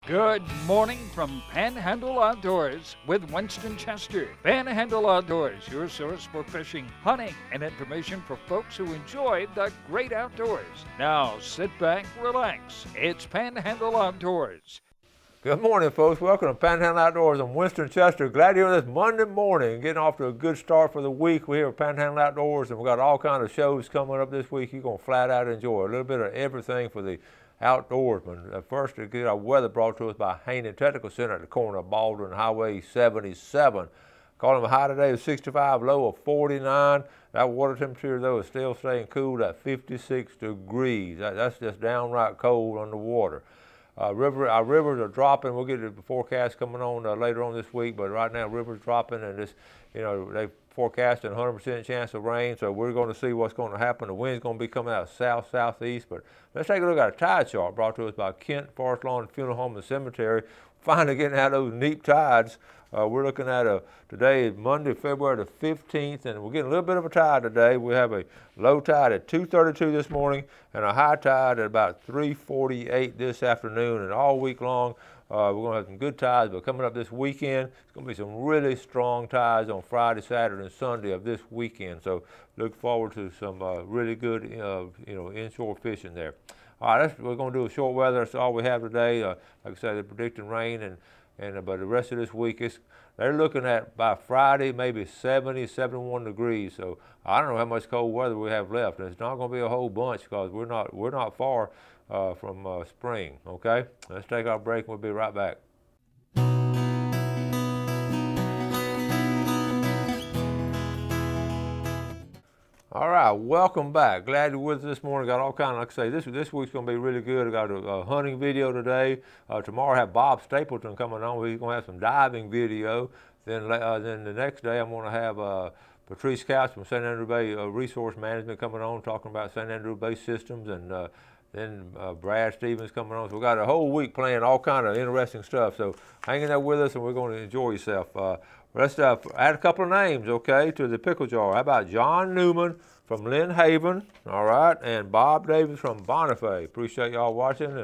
Good morning from Panhandle Outdoors with Winston Chester. Panhandle Outdoors, your source for fishing, hunting, and information for folks who enjoy the great outdoors. Now sit back, relax. It's Panhandle Outdoors. Good morning, folks. Welcome to Panhandle Outdoors. I'm Winston Chester. Glad you're here this Monday morning, getting off to a good start for the week. We're here at Panhandle Outdoors, and we've got all kinds of shows coming up this week. You're going to flat out enjoy a little bit of everything for the outdoorsman. First, to get our weather brought to us by Haney Technical Center at the corner of Baldwin Highway 77. Calling a high today of 65, low of 49. That water temperature, though, is still staying cool at 56 degrees. That's just downright cold underwater. Our rivers are dropping. We'll get the forecast coming on later on this week, but right now rivers dropping, and they forecasting 100% chance of rain. So we're going to see what's going to happen. The wind's going to be coming out south southeast. But let's take a look at a tide chart brought to us by Kent Forest Lawn Funeral Home and Cemetery. Finally getting out those neat tides. We're looking at today is Monday, February the 15th, and we're getting a little bit of a tide today. We have a low tide at 2:32 this morning and a high tide at about 3:48 this afternoon. And all week long, we're going to have some good tides. But coming up this weekend, it's going to be some really strong tides on Friday, Saturday, and Sunday of this weekend. So look forward to some really good, inshore fishing there. All right, we're going to do a short weather. That's all we have today. Like I said, they're predicting rain, but the rest of this week, they're looking at by Friday maybe 70, 71 degrees. So I don't know how much cold weather we have left. And it's not going to be a whole bunch because we're not far from spring. Okay, let's take our break and we'll be right back. All right, welcome back. Glad you're with us this morning. Got all kinds, like I say, this week's going to be really good. I got a hunting video today. Tomorrow I have Bob Stapleton coming on. He's going to have some diving video. Then the next day I'm going to have Patrice Couch from St. Andrew Bay Resource Management coming on, talking about St. Andrew Bay systems, and then Brad Stevens coming on. So we got a whole week playing all kind of interesting stuff. So hang in there with us, and we're going to enjoy yourself. Let's add a couple of names, okay, to the pickle jar. How about John Newman from Lynn Haven, all right, and Bob Davis from Bonifay. Appreciate y'all watching,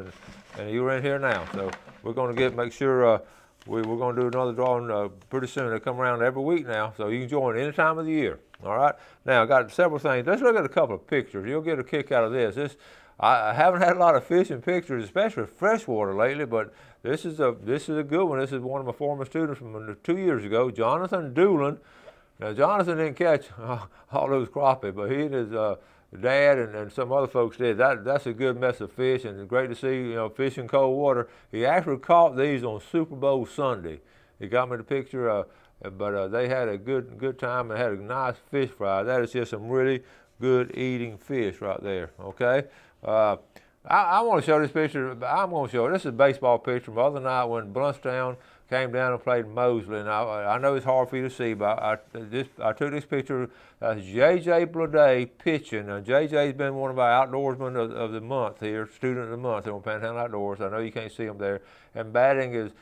and you're in here now. So we're going to make sure we're going to do another drawing pretty soon. They come around every week now, so you can join any time of the year, all right? Now, I got several things. Let's look at a couple of pictures. You'll get a kick out of this. I haven't had a lot of fishing pictures, especially freshwater lately, but this is a good one. This is one of my former students from 2 years ago, Jonathan Doolin. Now, Jonathan didn't catch all those crappie, but he and his dad and some other folks did. That's a good mess of fish, and it's great to see, fish in cold water. He actually caught these on Super Bowl Sunday. He got me the picture, but they had a good time and had a nice fish fry. That is just some really good eating fish right there, okay? I want to show this picture. I'm going to show it. This is a baseball picture from the other night when Bluntstown came down and played Mosley. And I know it's hard for you to see, but I took this picture. That's J.J. Blade pitching. Now, J.J.'s been one of our outdoorsmen of the month here, student of the month on Panhandle Outdoors. I know you can't see him there. And batting is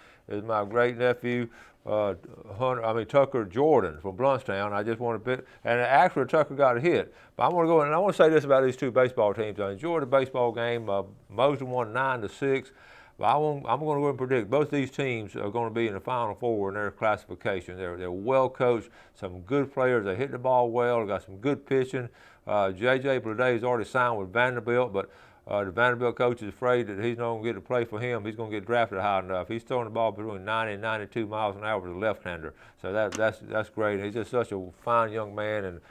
my great nephew, Tucker Jordan from Bluntstown. I just want to bit, and actually Tucker got a hit. But I want to go and I want to say this about these two baseball teams. I enjoyed the baseball game. Mosley won 9-6. But I'm going to go and predict both these teams are going to be in the Final Four in their classification. They're well coached, some good players. They hit the ball well. They got some good pitching. J.J. Blade's already signed with Vanderbilt, but the Vanderbilt coach is afraid that he's not going to get to play for him. He's going to get drafted high enough. He's throwing the ball between 90 and 92 miles an hour with a left-hander. So that's great. He's just such a fine young man, and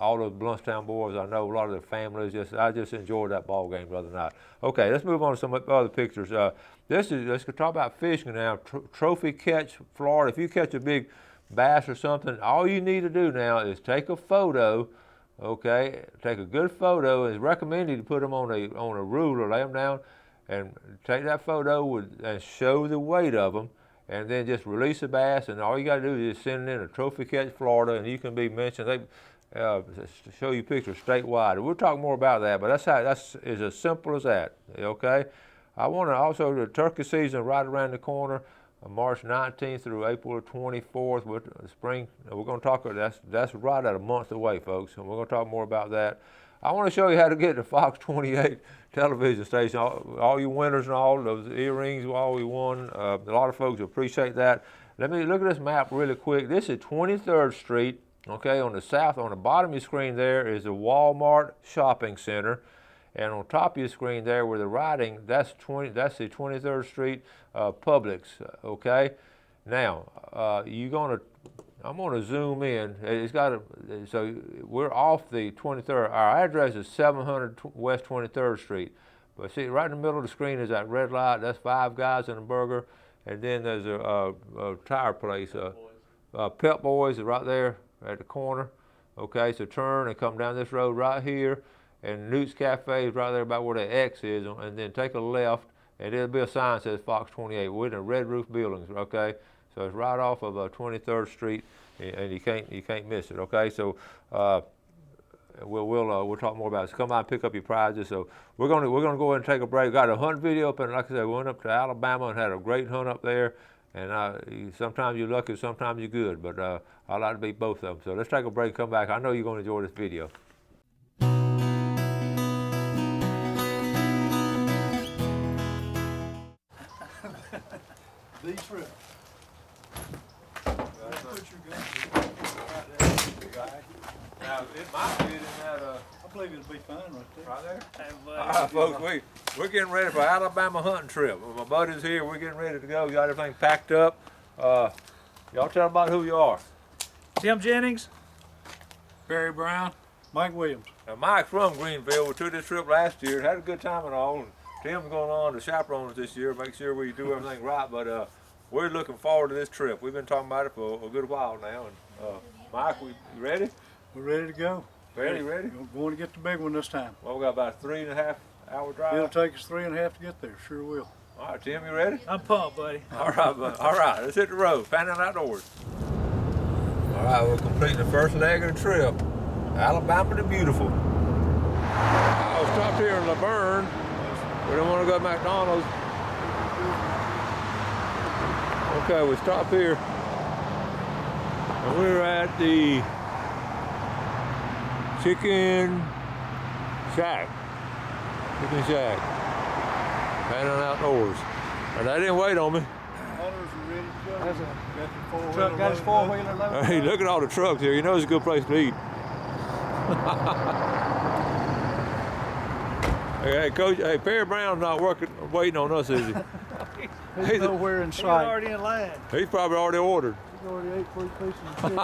all those Bluntstown boys, I know a lot of their families. I just enjoyed that ball game the other night. Okay, let's move on to some other pictures. Let's talk about fishing now. Trophy catch, Florida. If you catch a big bass or something, all you need to do now is take a photo. Okay, take a good photo. It's recommended to put them on a ruler, lay them down, and take that photo and show the weight of them, and then just release the bass. And all you got to do is just send it in a Trophy Catch Florida, and you can be mentioned. Show you pictures statewide. We'll talk more about that, but that's as simple as that. Okay, I want to also, the turkey season right around the corner. March 19th through April 24th with spring. We're going to talk. That's right at a month away, folks, and we're going to talk more about that. I want to show you how to get the Fox 28 television station. All you winners and all those earrings, all we won. A lot of folks appreciate that. Let me look at this map really quick. This is 23rd Street. Okay, on the south, on the bottom of your screen there is the Walmart Shopping Center. And on top of your screen there where the writing, that's the 23rd Street Publix, okay? Now, I'm gonna zoom in. So we're off the 23rd. Our address is 700 West 23rd Street. But see, right in the middle of the screen is that red light. That's Five Guys and a Burger. And then there's a tire place. Pep Boys is right there at the corner. Okay, so turn and come down this road right here. And Newt's Cafe is right there about where the X is. And then take a left, and there'll be a sign that says Fox 28. We're in the red roof buildings, okay? So it's right off of 23rd Street, and you can't miss it. Okay, so we'll talk more about it. So come by and pick up your prizes. So we're gonna go ahead and take a break. Got a hunt video up, and like I said, we went up to Alabama and had a great hunt up there. And sometimes you're lucky, sometimes you're good. But I like to beat both of them. So let's take a break. Come back. I know you're gonna enjoy this video. These trips. Now, it might be in that, I believe it'll be fine right there. right there. Hey, All right, folks, we're getting ready for Alabama hunting trip. My buddies here, we're getting ready to go. Got everything packed up. Y'all tell them about who you are. Tim Jennings. Barry Brown, Mike Williams. Now, Mike's from Greenville. We took this trip last year. Had a good time and all. And Tim's going on to chaperone us this year, make sure we do everything right. But we're looking forward to this trip. We've been talking about it for a good while now. And Mike, you ready? We're ready to go. Ready? We're going to get the big one this time. Well, we got about a 3.5 hour drive. It'll take us 3.5 to get there. Sure will. All right, Tim, you ready? I'm pumped, buddy. All right, bud. All right, let's hit the road. Panhandle Outdoors. All right, we're completing the first leg of the trip. Alabama the Beautiful. I was stopped here in Laverne. We don't want to go to McDonald's. Okay, we stopped here. And we're at the Chicken Shack. Panhandle Outdoors. And they didn't wait on me. Hunters are ready to go. That's Got the Truck got his four-wheeler loaded. Hey, look at all the trucks here. You know it's a good place to eat. Hey, Coach. Hey, Perry Brown's not waiting on us, is he? He's nowhere in He's sight. already in line. He's probably already ordered. He's already ate 3 pieces of chicken.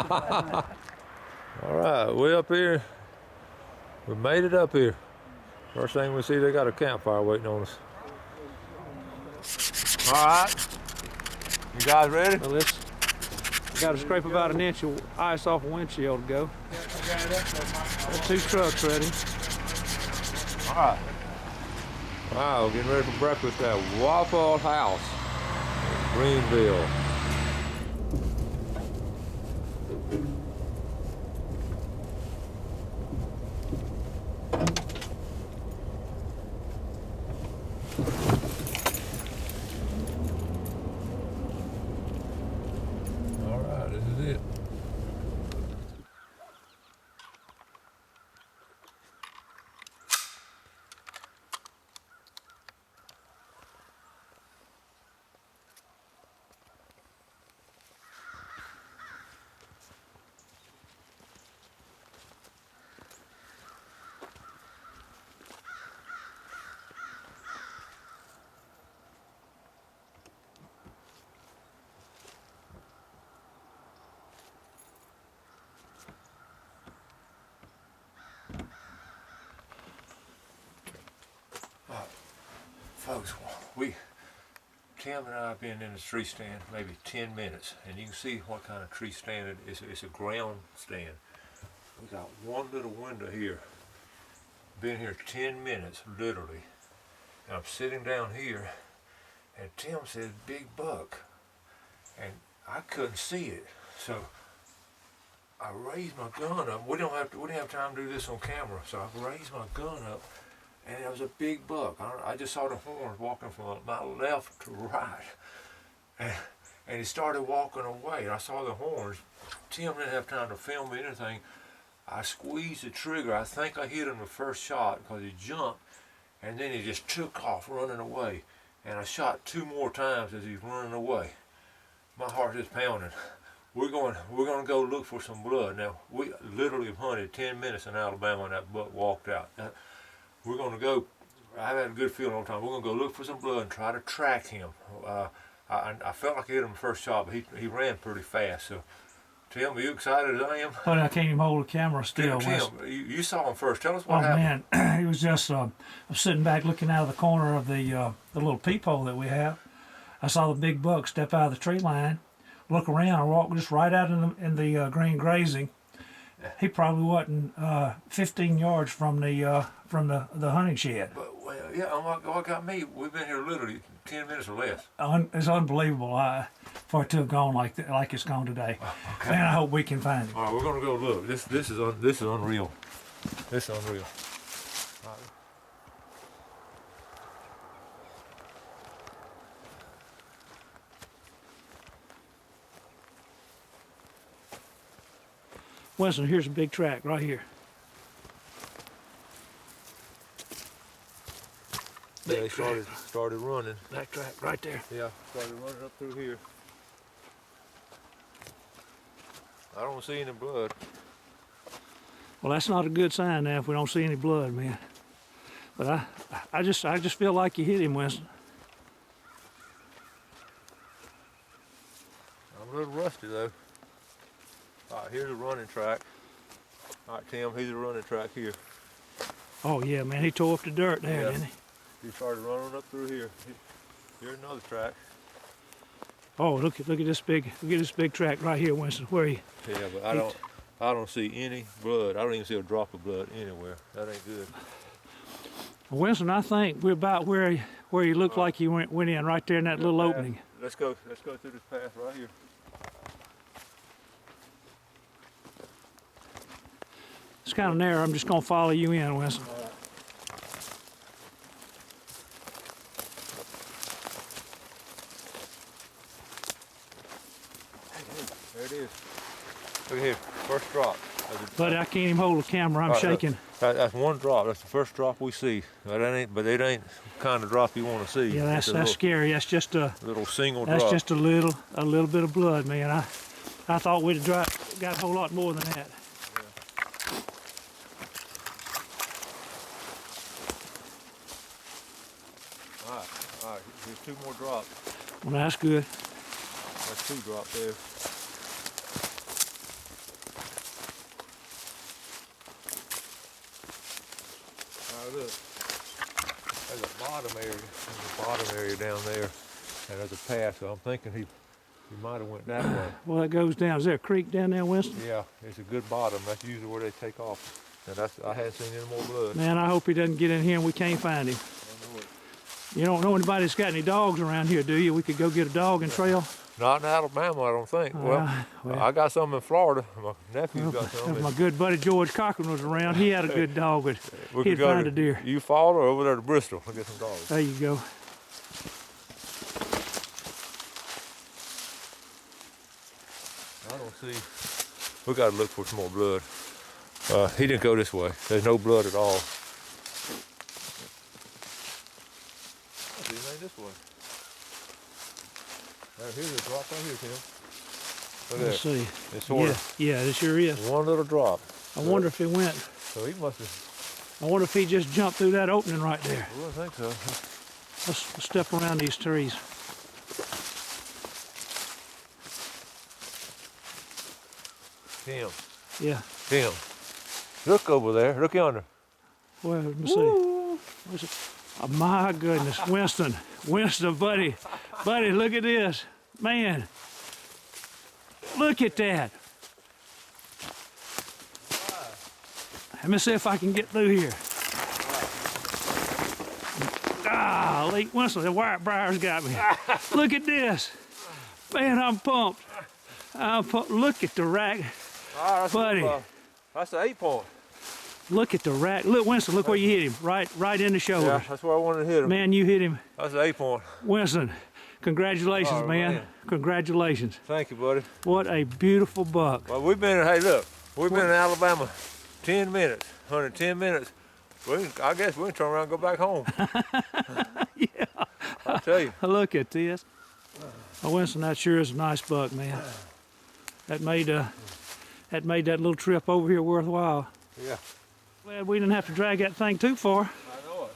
All right, we up here. We made it up here. First thing we see, they got a campfire waiting on us. All right. You guys ready? Well, we got to scrape about an inch of ice off a windshield to go. Got 2 trucks ready. All right. Wow, getting ready for breakfast at Waffle House, Greenville. All right, this is it. Folks, Tim and I have been in the tree stand maybe 10 minutes, and you can see what kind of tree stand it is. It's a ground stand. We got one little window here. Been here 10 minutes, literally. And I'm sitting down here, and Tim said, "Big buck," and I couldn't see it, so I raised my gun up. We didn't have time to do this on camera, so I raised my gun up. And it was a big buck. I just saw the horns walking from my left to right. And he started walking away. And I saw the horns. Tim didn't have time to film me anything. I squeezed the trigger. I think I hit him the first shot because he jumped, and then he just took off running away. And I shot 2 more times as he's running away. My heart is pounding. We're going to go look for some blood. Now, we literally have hunted 10 minutes in Alabama and that buck walked out. We're going to go, I've had a good feeling all the time, we're going to go look for some blood and try to track him. I felt like I hit him the first shot, but he ran pretty fast. So, Tim, are you excited as I am? But I can't even hold the camera still. Tim, you saw him first. Tell us what happened. Oh man, he was just, I'm sitting back looking out of the corner of the little peephole that we have. I saw the big buck step out of the tree line, look around, and walk just right out in the green grazing. He probably wasn't 15 yards from the hunting shed. But, well, yeah, what got me, we've been here literally 10 minutes or less. It's unbelievable for it to have gone like it's gone today. Okay. Man, I hope we can find it. All right, we're gonna go look. This is unreal. This is unreal. All right. Winston, here's a big track right here. Yeah, they started running. That track right there. Yeah, started running up through here. I don't see any blood. Well, that's not a good sign now if we don't see any blood, man. But I just feel like you hit him, Winston. I'm a little rusty though. All right, here's a running track. All right, Tim, here's a running track here. Oh yeah, man, he tore up the dirt there, Yeah. didn't he? He started running up through here. Here's another track. Oh, look at this big track right here, Winston. Where he? Yeah, but I don't see any blood. I don't even see a drop of blood anywhere. That ain't good. Winston, I think we're about where he looked like he went in right there in that little opening. Let's go through this path right here. It's kind of narrow. I'm just gonna follow you in, Winston. There it is. Look here, first drop. But I can't even hold the camera. I'm shaking. That's one drop. That's the first drop we see. But it ain't the kind of drop you want to see. Yeah, that's scary. That's just a little single That's drop. just a little bit of blood, man. I thought we'd have got a whole lot more than that. All right. Here's 2 more drops. Well, that's good. That's 2 drops there. All right, look. There's a bottom area. There's a bottom area down there, and there's a path. So I'm thinking he might have went that way. Well, it goes down. Is there a creek down there, Winston? Yeah, it's a good bottom. That's usually where they take off. And I hadn't seen any more blood. Man, I hope he doesn't get in here and we can't find him. I know it. You don't know anybody that's got any dogs around here, do you? We could go get a dog and trail. Not in Alabama, I don't think. Well, I got some in Florida. My nephew's got some. If my good buddy George Cochran was around, he had a good dog, but he'd find a deer. You follow or over there to Bristol. I'll get some dogs. There you go. I don't see. We got to look for some more blood. He didn't go this way. There's no blood at all. He ain't this way. Here's a drop right here, Tim. Look at Let's that. see. It's sort of Yeah, it sure is. one little drop. I wonder if he went. So he must have. I wonder if he just jumped through that opening right there. Well, I think so. Let's step around these trees. Tim. Yeah. Tim. Look over there. Look yonder. Well, let me see. Where's it? Oh, my goodness, Winston, buddy, look at this, man. Look at that. Let me see if I can get through here. Ah, Winston, the white briar's got me. Look at this, man. I'm pumped. Look at the rack, buddy. That's an 8-point. Look at the rack. Look, Winston, look where you hit him. Right in the shoulder. Yeah, that's where I wanted to hit him. Man, you hit him. That's an 8-point. Winston, congratulations, Oh, man. man. Congratulations. Thank you, buddy. What a beautiful buck. Well, we've been, hey, look, We've been in Alabama 10 minutes, 110 minutes. I guess we can turn around and go back home. Yeah. I'll tell you. Look at this. Oh, Winston, that sure is a nice buck, man. That made that little trip over here worthwhile. Yeah. Glad we didn't have to drag that thing too far. I know it.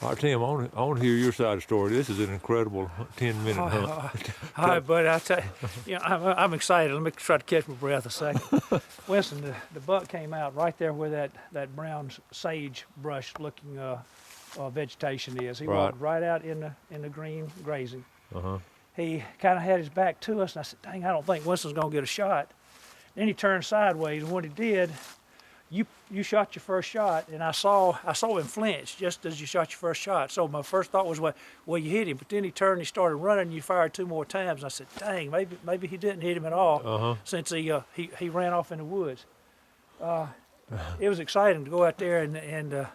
All right, Tim, I want to hear your side of the story. This is an incredible 10-minute hunt. All right, buddy, I'll tell you, I'm excited. Let me try to catch my breath a second. Winston, the buck came out right there where that brown sagebrush-looking vegetation is. He walked right out in the green grazing. He kind of had his back to us, and I said, dang, I don't think Winston's going to get a shot. Then he turned sideways, and when he did, you shot your first shot, and I saw him flinch just as you shot your first shot. So my first thought was, well, you hit him. But then he turned, and he started running, and you fired 2 more times. And I said, dang, maybe he didn't hit him at all, since he ran off in the woods. It was exciting to go out there and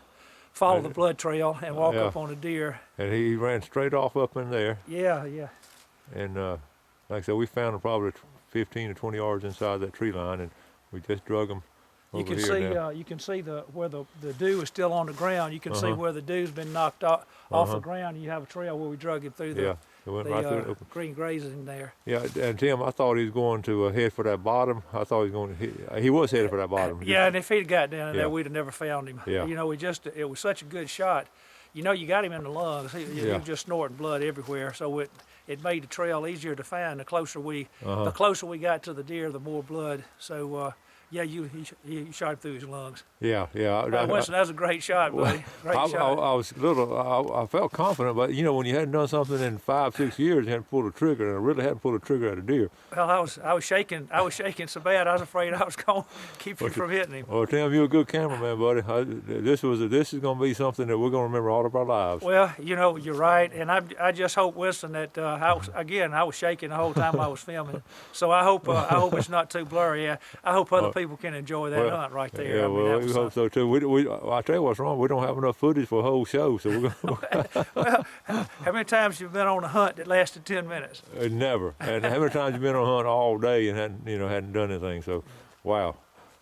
follow the blood trail and walk up on a deer. And he ran straight off up in there. Yeah. And like I said, we found him probably 15 to 20 yards inside that tree line, and we just drug him. You can see where the dew is still on the ground. You can see where the dew's been knocked off the ground. You have a trail where we drug him through the green grazing there. Yeah, and Tim, I thought he was going to head for that bottom. I thought he was going to. He was headed for that bottom. Yeah, and if he'd got down in there, we'd have never found him. Yeah. It was such a good shot. You got him in the lungs. He was just snorting blood everywhere. So it made the trail easier to find. The closer we got to the deer, the more blood. So. You shot him through his lungs. Yeah. Winston, that was a great shot, buddy. Great shot. I was I felt confident, but when you hadn't done something in 5-6 years, you hadn't pulled a trigger, and I really hadn't pulled a trigger at a deer. Well, I was shaking so bad I was afraid I was going to keep you from hitting him. Well, Tim, you're a good cameraman, buddy. This is going to be something that we're going to remember all of our lives. Well, you're right, and I just hope, Winston, that I was shaking the whole time I was filming, so I hope it's not too blurry. I hope other people can enjoy that hunt right there. Yeah, we hope so too. I tell you what's wrong. We don't have enough footage for a whole show, so we're going. Well, how many times you've been on a hunt that lasted 10 minutes? Never. And how many times you've been on a hunt all day and hadn't done anything? So, wow.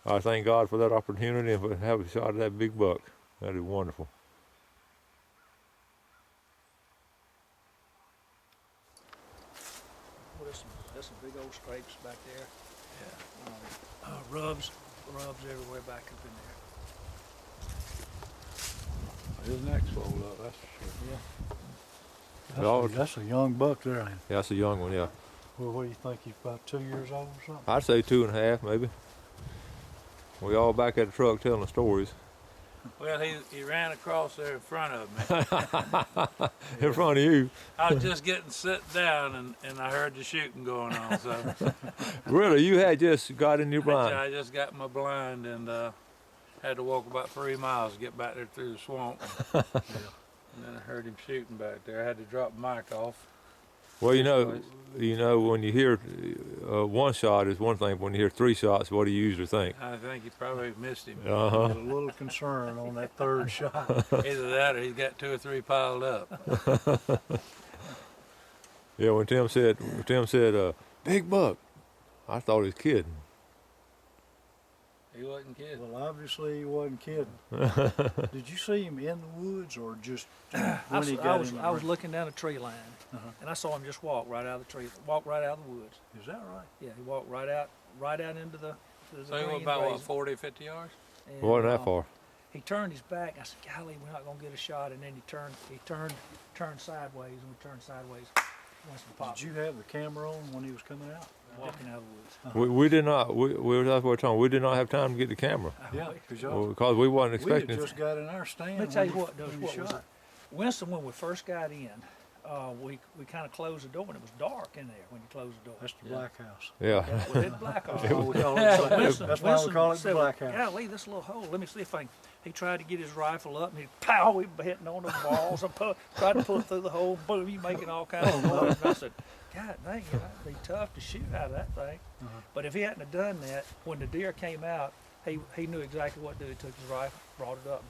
I thank God for that opportunity and for having a shot at that big buck. That is wonderful. Well, there's some big old scrapes back there. Rubs everywhere back up in there. His neck's rolled up, that's for sure. Yeah. That's a young buck there, ain't it? Yeah, that's a young one, yeah. Well, what do you think, he's about 2 years old or something? I'd say 2.5, maybe. We all back at the truck telling the stories. Well, he ran across there in front of me. In front of you. I was just getting sit down, and I heard the shooting going on. So Really, you had just got in your blind. I just got my blind and had to walk about 3 miles to get back there through the swamp. And then I heard him shooting back there. I had to drop the mic off. Well, when you hear one shot is one thing. When you hear 3 shots, what do you usually think? I think he probably missed him. A little concern on that third shot. Either that or he's got 2 or 3 piled up. Yeah, when Tim said, big buck, I thought he was kidding. He wasn't kidding. Well, obviously he wasn't kidding. Did you see him in the woods or just when he got in? I was looking down a tree line, and I saw him just walk right out of the woods. Is that right? Yeah, he walked right out into the So he green was about, grazing. 40, 50 yards? And, It wasn't that far. He turned his back. I said, golly, we're not going to get a shot. And then he turned sideways, and we turned sideways. Did you have the camera on when he was coming out? Walking out of the woods. We did not. We that's what we're talking. We did not have time to get the camera Yeah, because we wasn't we had expecting. just got in our stand. Let me tell you when what, when what you was shot. it? Winston, when we first got in, we kind of closed the door, and it was dark in there when you closed the door. That's the Black House. Yeah. Well, it's black all Oh, we call So it, Winston- that's why we Winston call it the said, Black House. golly, this little hole. Let me see if I can. He tried to get his rifle up, and he pow, we hitting on the walls. I tried to pull it through the hole. Boom, he making all kinds of noise. And I said, God dang, it'd be tough to shoot out of that thing. But if he hadn't have done that, when the deer came out, he knew exactly what to do. He took his rifle, brought it up,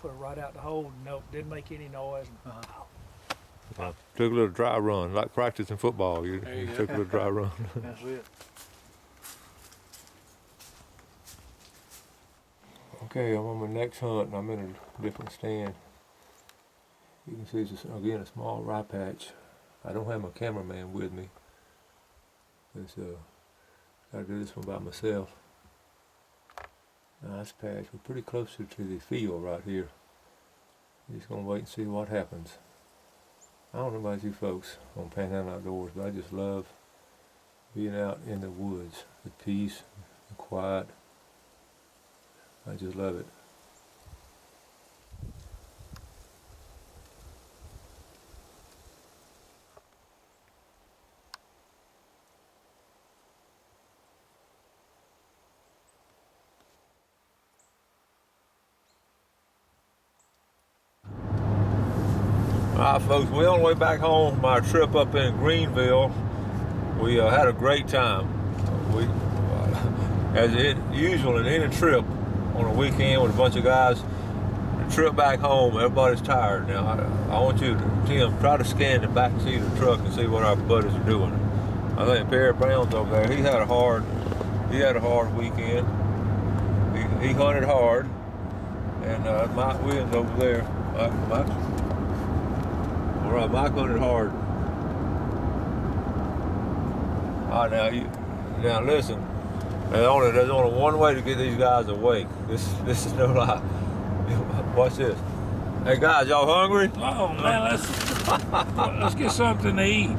put it right out the hole. No, didn't make any noise. And, Took a little dry run, like practicing football. You There you go. took a little dry run. That's it. Okay, I'm on my next hunt and I'm in a different stand. You can see this, again, a small rye patch. I don't have my cameraman with me. Gotta do this one by myself. Nice patch. We're pretty close to the field right here. Just gonna wait and see what happens. I don't know about you folks on Panhandle Outdoors, but I just love being out in the woods, the peace, the quiet. I just love it. Alright folks, we're on the way back home from our trip up in Greenville. We had a great time. As usual in any trip on a weekend with a bunch of guys, the trip back home, everybody's tired. Now I want you to, Tim, try to scan the back seat of the truck and see what our buddies are doing. I think Perry Brown's over there. He had a hard weekend. He hunted hard, and Mike Williams over there. All right, Mike hunted hard. All right, now listen. There's only one way to get these guys awake. This is no lie. Watch this. Hey guys, y'all hungry? Oh man, let's get something to eat.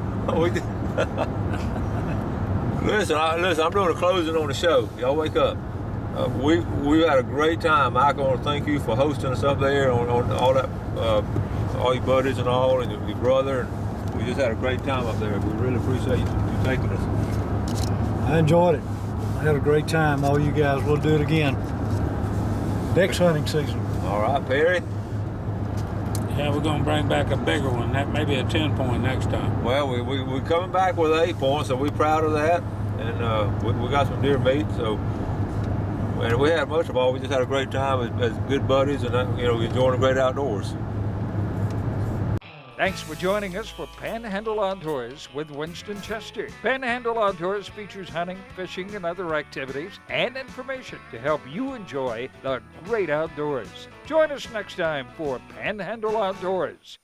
Listen, I'm doing a closing on the show. Y'all wake up. We had a great time. Mike, I want to thank you for hosting us up there on all that, all your buddies and all, and your brother. And we just had a great time up there. We really appreciate you taking us. I enjoyed it. I had a great time. All you guys, we'll do it again. Next hunting season. All right, Perry. Yeah, we're gonna bring back a bigger one. That maybe a 10-point next time. Well, we're coming back with 8 points, so we're proud of that. And we got some deer meat. So, and we had much of all. We just had a great time as good buddies, and enjoying the great outdoors. Thanks for joining us for Panhandle Outdoors with Winston Chester. Panhandle Outdoors features hunting, fishing, and other activities and information to help you enjoy the great outdoors. Join us next time for Panhandle Outdoors.